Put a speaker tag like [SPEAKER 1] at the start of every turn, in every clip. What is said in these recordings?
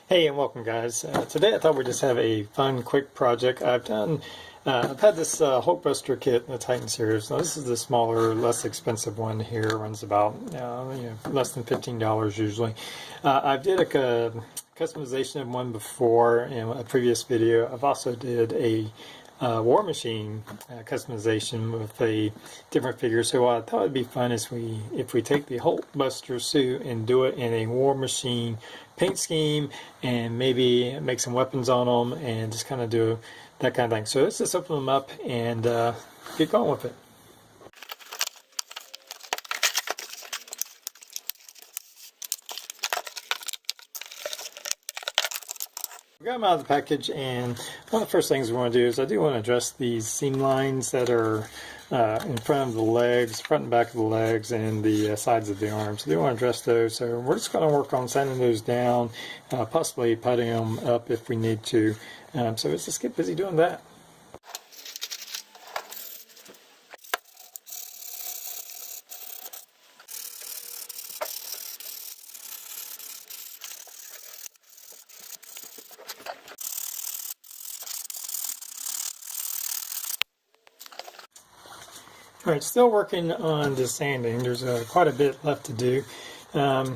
[SPEAKER 1] Hey and welcome guys. Today I thought we'd just have a fun quick project. I've had this Hulkbuster kit in the Titan series. Now this is the smaller, less expensive one here. It runs about less than $15 usually. I did a customization of one before in a previous video. I've also did a WarMachine customization with a different figure. So what I thought it'd be fun is if we take the Hulkbuster suit and do it in a WarMachine paint scheme and maybe make some weapons on them and just kind of do that kind of thing. So let's just open them up and get going with it. We got them out of the package, and one of the first things we want to do is I do want to address these seam lines that are in front of the legs, front and back of the legs, and the sides of the arms. So I do want to address those. So we're just going to work on sanding those down, possibly putting them up if we need to. So let's just get busy doing that. All right, still working on the sanding. There's quite a bit left to do. Some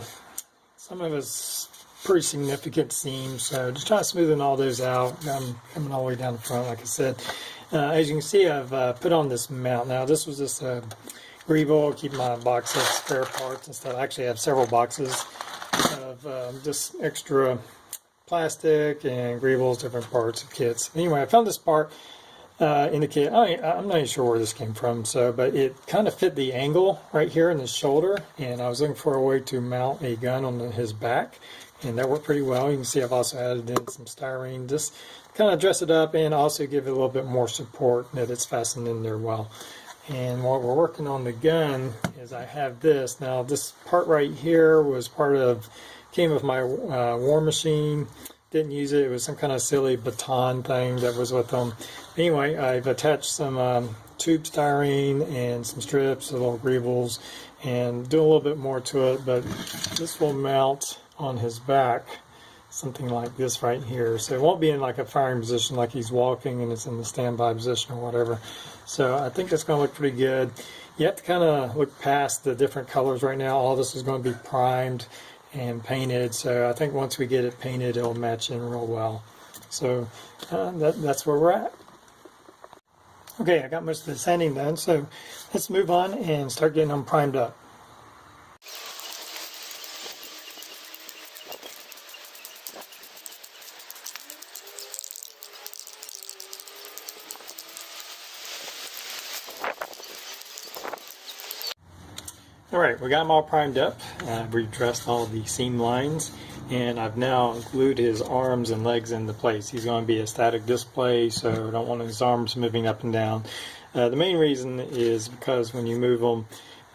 [SPEAKER 1] of it's pretty significant seams, so just trying to smoothen all those out. I'm coming all the way down the front, like I said. As you can see, I've put on this mount. Now, this was just a Greeble, keep my box of spare parts and stuff. I actually have several boxes of just extra plastic and Greebles, different parts of kits. Anyway, I found this part in the kit. I'm not even sure where this came from, but it kind of fit the angle right here in the shoulder, and I was looking for a way to mount a gun on his back, and that worked pretty well. You can see I've also added in some styrene, just kind of dress it up and also give it a little bit more support that it's fastened in there well. And while we're working on the gun is I have this. Now this part right here came with my WarMachine. Didn't use it. It was some kind of silly baton thing that was with them. Anyway, I've attached some tube styrene and some strips, little Greebles, and do a little bit more to it, but this will mount on his back, something like this right here. So it won't be in like a firing position like he's walking and it's in the standby position or whatever. So I think that's going to look pretty good. You have to kind of look past the different colors right now. All this is going to be primed and painted, so I think once we get it painted it'll match in real well. So that's where we're at. Okay, I got most of the sanding done, so let's move on and start getting them primed up. Alright, we got them all primed up. I've redressed all the seam lines, and I've now glued his arms and legs into place. He's going to be a static display, so I don't want his arms moving up and down. The main reason is because when you move them,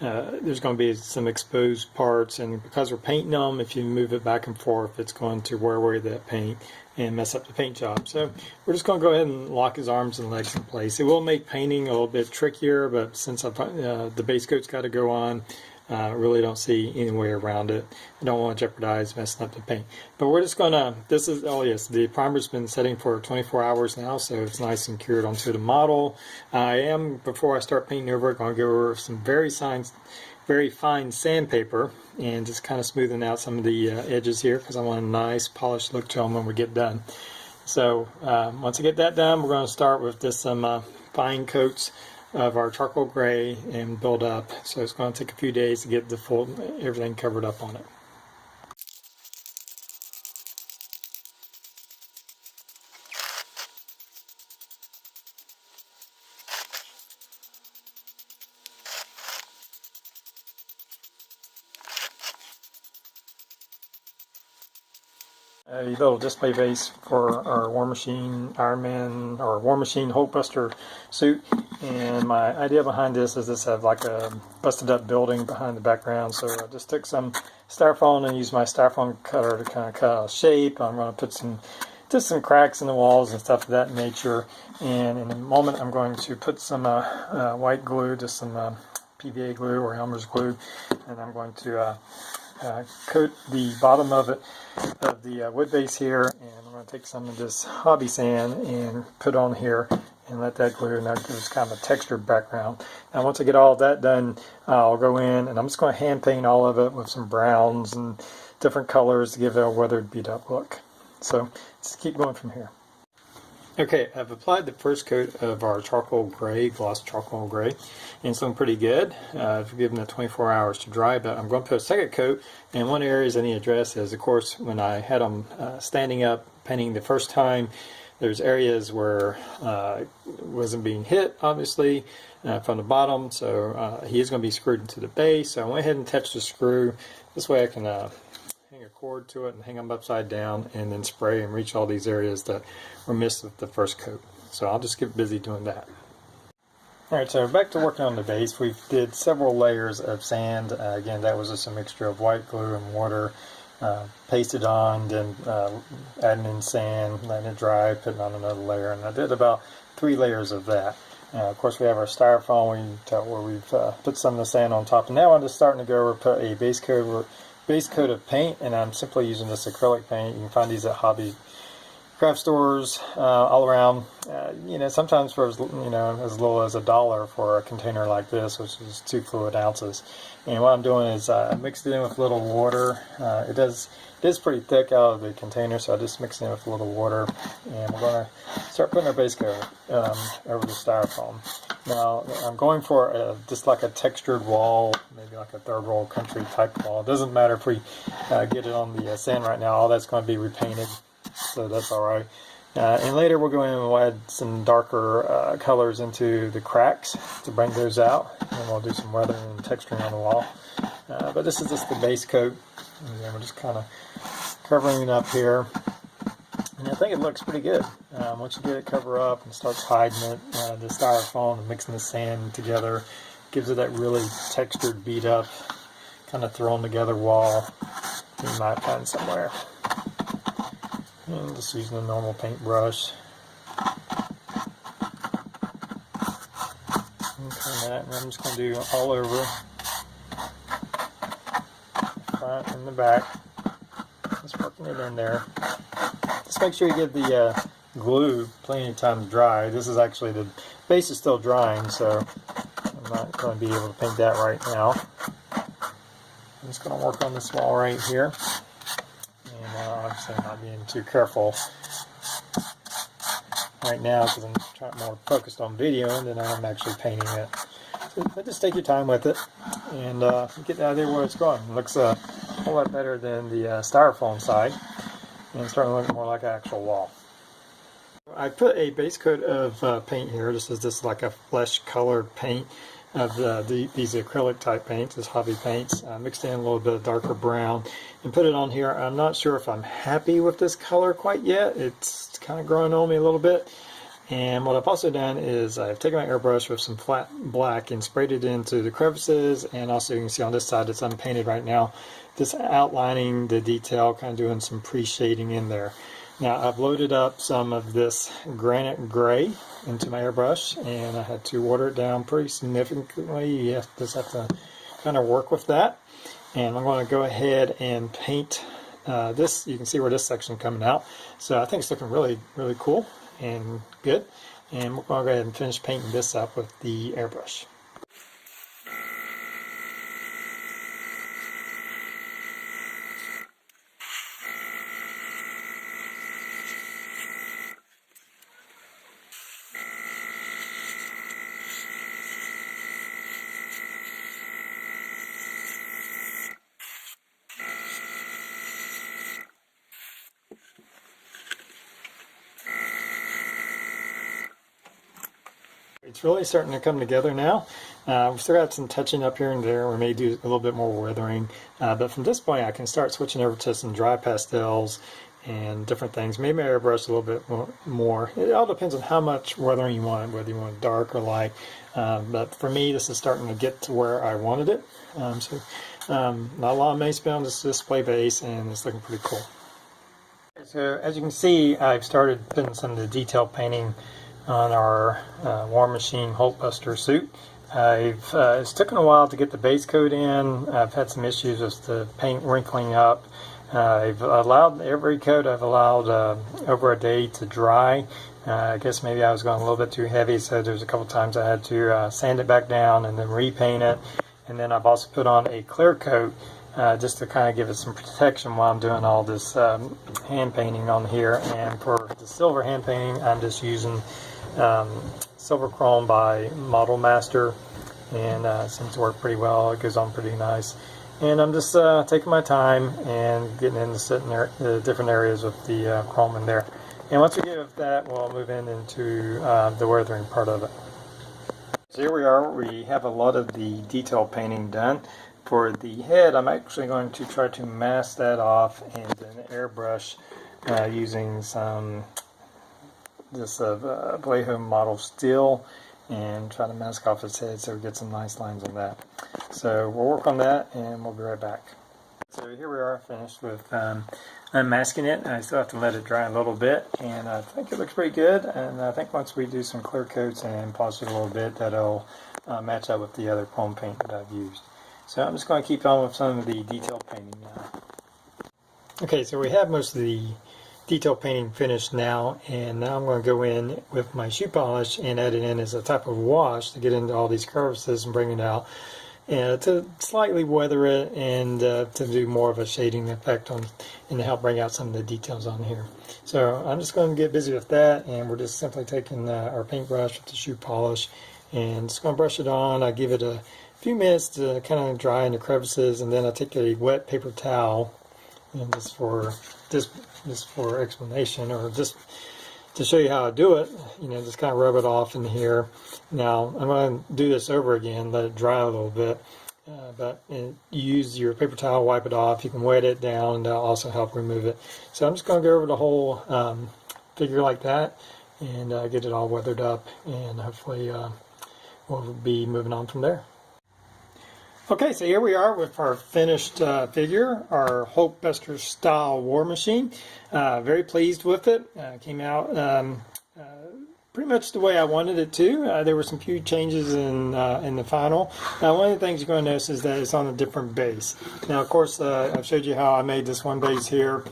[SPEAKER 1] there's going to be some exposed parts, and because we're painting them, if you move it back and forth, it's going to wear away that paint and mess up the paint job. So we're just going to go ahead and lock his arms and legs in place. It will make painting a little bit trickier, but since the base coat's got to go on, I really don't see any way around it. I don't want to jeopardize messing up the paint. But we're just going to, the primer's been setting for 24 hours now, so it's nice and cured onto the model. I am, before I start painting over it, going to go over some very fine sandpaper and just kind of smoothing out some of the edges here, because I want a nice polished look to them when we get done. So once I get that done, we're going to start with just some fine coats of our charcoal gray and build up. So it's going to take a few days to get everything covered up on it. A little display base for our WarMachine Iron Man or WarMachine Hulkbuster suit, and my idea behind this is this have like a busted up building behind the background, so I just took some styrofoam and used my styrofoam cutter to kind of cut out a shape. I'm going to put just some cracks in the walls and stuff of that nature, and in a moment I'm going to put some white glue, just some PVA glue or Elmer's glue, and I'm going to coat the bottom of it, of the wood base here, and I'm going to take some of this hobby sand and put on here and let that glue, and that gives kind of a textured background. Now once I get all of that done, I'll go in and I'm just going to hand paint all of it with some browns and different colors to give it a weathered, beat up look. So just keep going from here. Okay, I've applied the first coat of our charcoal gray, gloss charcoal gray, and it's looking pretty good. I've given it 24 hours to dry, but I'm going to put a second coat, and one area I need to address is, of course, when I had them standing up painting the first time, there's areas where it wasn't being hit, obviously, from the bottom, so he is going to be screwed into the base, so I went ahead and attached the screw. This way I can hang a cord to it and hang them upside down and then spray and reach all these areas that were missed with the first coat. So I'll just get busy doing that. Alright, so back to working on the base. We did several layers of sand. Again, that was just a mixture of white glue and water. Pasted on, then adding in sand, letting it dry, putting on another layer, and I did about 3 layers of that. Of course, we have our styrofoam where we've put some of the sand on top, and now I'm just starting to go over put a base coat of paint, and I'm simply using this acrylic paint. You can find these at hobby craft stores all around. You know, sometimes for as little as $1 for a container like this, which is 2 fluid ounces. And what I'm doing is I mixed it in with a little water. It is pretty thick out of the container, so I just mixed it in with a little water, and we're going to start putting our base coat over the styrofoam. Now I'm going for just like a textured wall, maybe like a third world country type wall. It doesn't matter if we get it on the sand right now. All that's going to be repainted, so that's alright. And later we'll go in and we'll add some darker colors into the cracks to bring those out, and we'll do some weathering and texturing on the wall. But this is just the base coat, and then we're just kind of covering it up here, and I think it looks pretty good. Once you get it covered up and starts hiding it, the styrofoam and mixing the sand together gives it that really textured, beat up, kind of thrown together wall you might find somewhere. And just using a normal paintbrush. And I'm just going to do all over, front and the back. Just working it in there. Just make sure you give the glue plenty of time to dry. This is actually, the base is still drying, so I'm not going to be able to paint that right now. I'm just going to work on this wall right here. Obviously I'm not being too careful right now because I'm more focused on videoing than I'm actually painting it. So just take your time with it and get the idea where it's going. It looks a whole lot better than the styrofoam side, and it's starting to look more like an actual wall. I put a base coat of paint here. This is just like a flesh colored paint of these acrylic type paints, this hobby paints. Mixed in a little bit of darker brown and put it on here. I'm not sure if I'm happy with this color quite yet. It's kind of growing on me a little bit. And what I've also done is I've taken my airbrush with some flat black and sprayed it into the crevices, and also you can see on this side it's unpainted right now, just outlining the detail, kind of doing some pre-shading in there. Now I've loaded up some of this granite gray into my airbrush, and I had to water it down pretty significantly. You just have to kind of work with that. And I'm going to go ahead and paint this. You can see where this section is coming out. So I think it's looking really, really cool and good. And we're going to go ahead and finish painting this up with the airbrush. It's really starting to come together now. We've still got some touching up here and there. We may do a little bit more weathering. But from this point I can start switching over to some dry pastels and different things. Maybe I airbrush a little bit more. It all depends on how much weathering you want, whether you want dark or light. But for me, this is starting to get to where I wanted it. Not a lot of mace on this display base, and it's looking pretty cool. So as you can see, I've started putting some of the detail painting on our WarMachine Hulkbuster suit. It's taken a while to get the base coat in. I've had some issues with the paint wrinkling up. I've allowed every coat I've allowed over a day to dry. I guess maybe I was going a little bit too heavy, so there's a couple times I had to sand it back down and then repaint it. And then I've also put on a clear coat just to kind of give it some protection while I'm doing all this hand painting on here. And for the silver hand painting, I'm just using Silver Chrome by Model Master, and seems to work pretty well. It goes on pretty nice. And I'm just taking my time and getting into the different areas with the chrome in there. And once we get with that, we'll move into the weathering part of it. So here we are. We have a lot of the detail painting done. For the head, I'm actually going to try to mask that off and then airbrush using some Vallejo model steel and try to mask off its head so we get some nice lines on that. So we'll work on that and we'll be right back. So here we are, finished with unmasking it. I still have to let it dry a little bit, and I think it looks pretty good. And I think once we do some clear coats and polish it a little bit, that'll match up with the other chrome paint that I've used. So I'm just going to keep on with some of the detail painting now. Okay, so we have most of the detail painting finished now, and now I'm going to go in with my shoe polish and add it in as a type of wash to get into all these crevices and bring it out, and to slightly weather it and to do more of a shading effect on and to help bring out some of the details on here. So I'm just going to get busy with that, and we're just simply taking our paintbrush with the shoe polish and just going to brush it on. I give it a few minutes to kind of dry in the crevices, and then I take a wet paper towel, and just for explanation, or just to show you how I do it, just kind of rub it off in here. Now I'm going to do this over again, let it dry a little bit, but you use your paper towel, wipe it off. You can wet it down, and that'll also help remove it. So I'm just going to go over the whole figure like that and get it all weathered up, and hopefully we'll be moving on from there. Okay, so here we are with our finished figure, our Hulkbuster style WarMachine. Very pleased with it. Came out pretty much the way I wanted it to. There were some few changes in the final. One of the things you're going to notice is that it's on a different base. Now, of course, I've showed you how I made this one base here.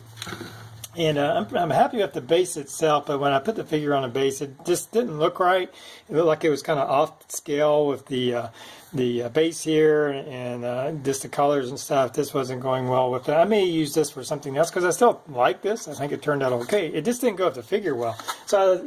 [SPEAKER 1] And I'm happy with the base itself, but when I put the figure on a base, it just didn't look right. It looked like it was kind of off scale with the base here and just the colors and stuff. This wasn't going well with it. I may use this for something else because I still like this. I think it turned out okay. It just didn't go with the figure well. So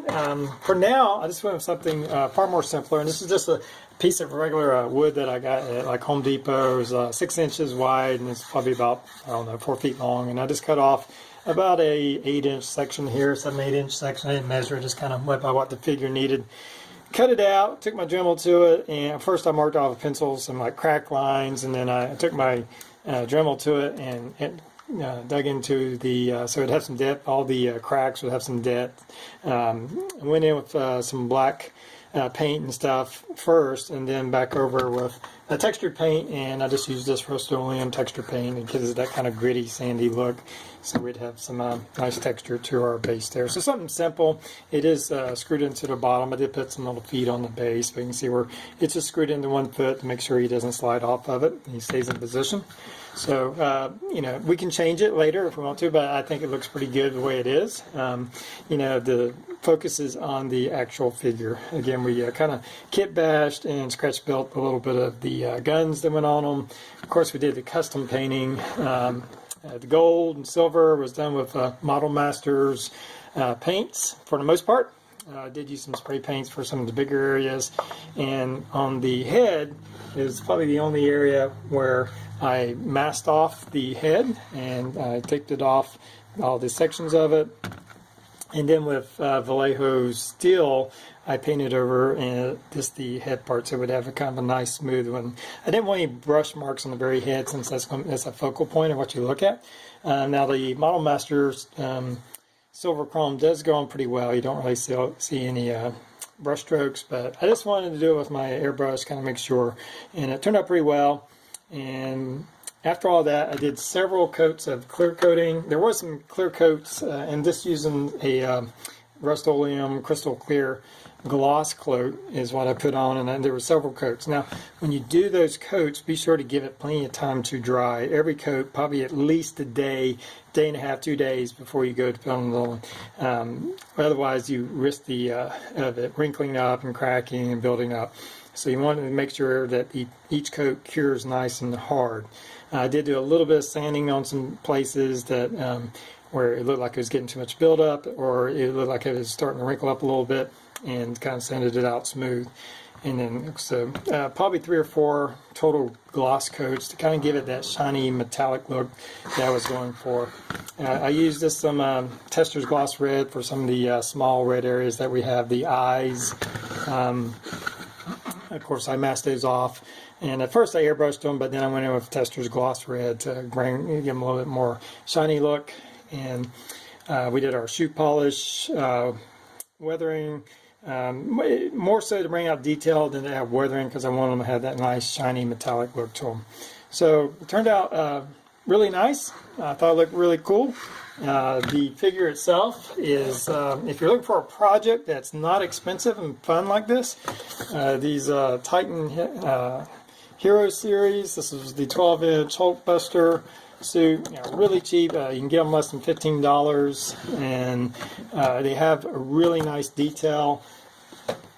[SPEAKER 1] for now, I just went with something far more simpler. And this is just a piece of regular wood that I got at like Home Depot. It was 6 inches wide, and it's probably about, I don't know, 4 feet long. And I just cut off about a 8-inch section here, 7-8-inch section. I didn't measure it, just kind of went by what the figure needed. Cut it out, took my Dremel to it, and first I marked off with pencil some like crack lines, and then I took my Dremel to it and dug into the, so it'd have some depth, all the cracks would have some depth. I went in with some black paint and stuff first, and then back over with a textured paint, and I just used this Rust-Oleum texture paint. It gives it that kind of gritty, sandy look, so we'd have some nice texture to our base there. So something simple. It is screwed into the bottom. I did put some little feet on the base, but you can see where it's just screwed into one foot to make sure he doesn't slide off of it and he stays in position. So, we can change it later if we want to, but I think it looks pretty good the way it is. The focus is on the actual figure. Again, we kind of kit bashed and scratch built a little bit of the guns that went on them. Of course, we did the custom painting. The gold and silver was done with Model Master's paints for the most part. I did use some spray paints for some of the bigger areas, and on the head is probably the only area where I masked off the head, and I taped it off, all the sections of it, and then with Vallejo steel I painted over just the head part, so it would have a kind of a nice smooth one. I didn't want any brush marks on the very head, since that's a focal point of what you look at. Now the Model Master's silver chrome does go on pretty well. You don't really see any brush strokes, but I just wanted to do it with my airbrush, kind of make sure, and it turned out pretty well. And after all that, I did several coats of clear coating. There was some clear coats, and just using a Rust-Oleum crystal clear gloss coat is what I put on, and there were several coats. Now, when you do those coats, be sure to give it plenty of time to dry. Every coat, probably at least a day, day and a half, 2 days before you go to put on the otherwise, you risk of it wrinkling up and cracking and building up. So you want to make sure that each coat cures nice and hard. I did do a little bit of sanding on some places that where it looked like it was getting too much buildup, or it looked like it was starting to wrinkle up a little bit, and kind of sanded it out smooth. And then, so probably 3 or 4 total gloss coats to kind of give it that shiny metallic look that I was going for. I used this some Tester's Gloss Red for some of the small red areas that we have, the eyes. Of course, I masked those off. And at first I airbrushed them, but then I went in with Tester's Gloss Red to give them a little bit more shiny look. And we did our shoe polish, weathering, more so to bring out detail than to have weathering, because I wanted them to have that nice shiny metallic look to them. So it turned out really nice. I thought it looked really cool. The figure itself is, if you're looking for a project that's not expensive and fun like this, these Titan Hero series, this is the 12-inch Hulkbuster suit, really cheap. You can get them less than $15, and they have a really nice detail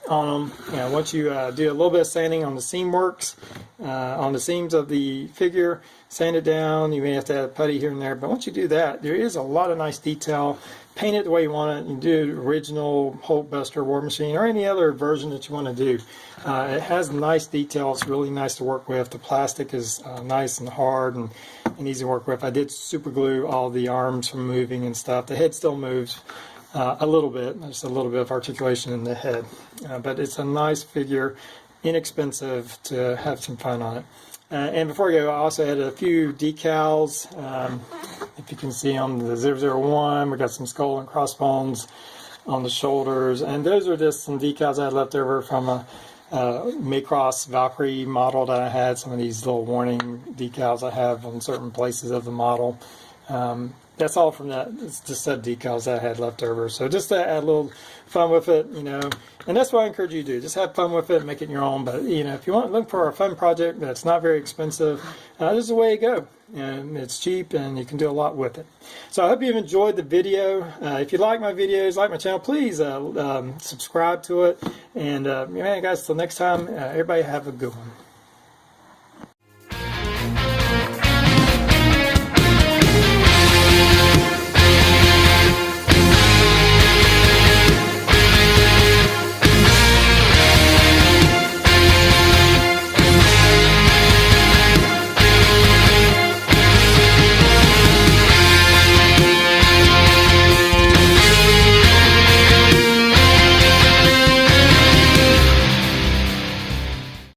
[SPEAKER 1] on them. Once you do a little bit of sanding on the seam works, on the seams of the figure, sand it down. You may have to add putty here and there, but once you do that, there is a lot of nice detail. Paint it the way you want it. You do original Hulkbuster, WarMachine, or any other version that you want to do. It has nice detail. It's really nice to work with. The plastic is nice and hard and easy to work with. I did super glue all the arms from moving and stuff. The head still moves a little bit, just a little bit of articulation in the head. But it's a nice figure, inexpensive, to have some fun on it. And before I go, I also had a few decals. If you can see on the 001, we got some skull and crossbones on the shoulders. And those are just some decals I had left over from a Macross Valkyrie model that I had. Some of these little warning decals I have on certain places of the model. That's all from that. It's just sub decals that I had left over. So just to add a little fun with it, and that's what I encourage you to do. Just have fun with it, make it your own. But if you want to look for a fun project that's not very expensive, this is the way to go. And it's cheap, and you can do a lot with it. So I hope you've enjoyed the video. If you like my videos, like my channel, please subscribe to it. And man, guys, till next time, everybody have a good one.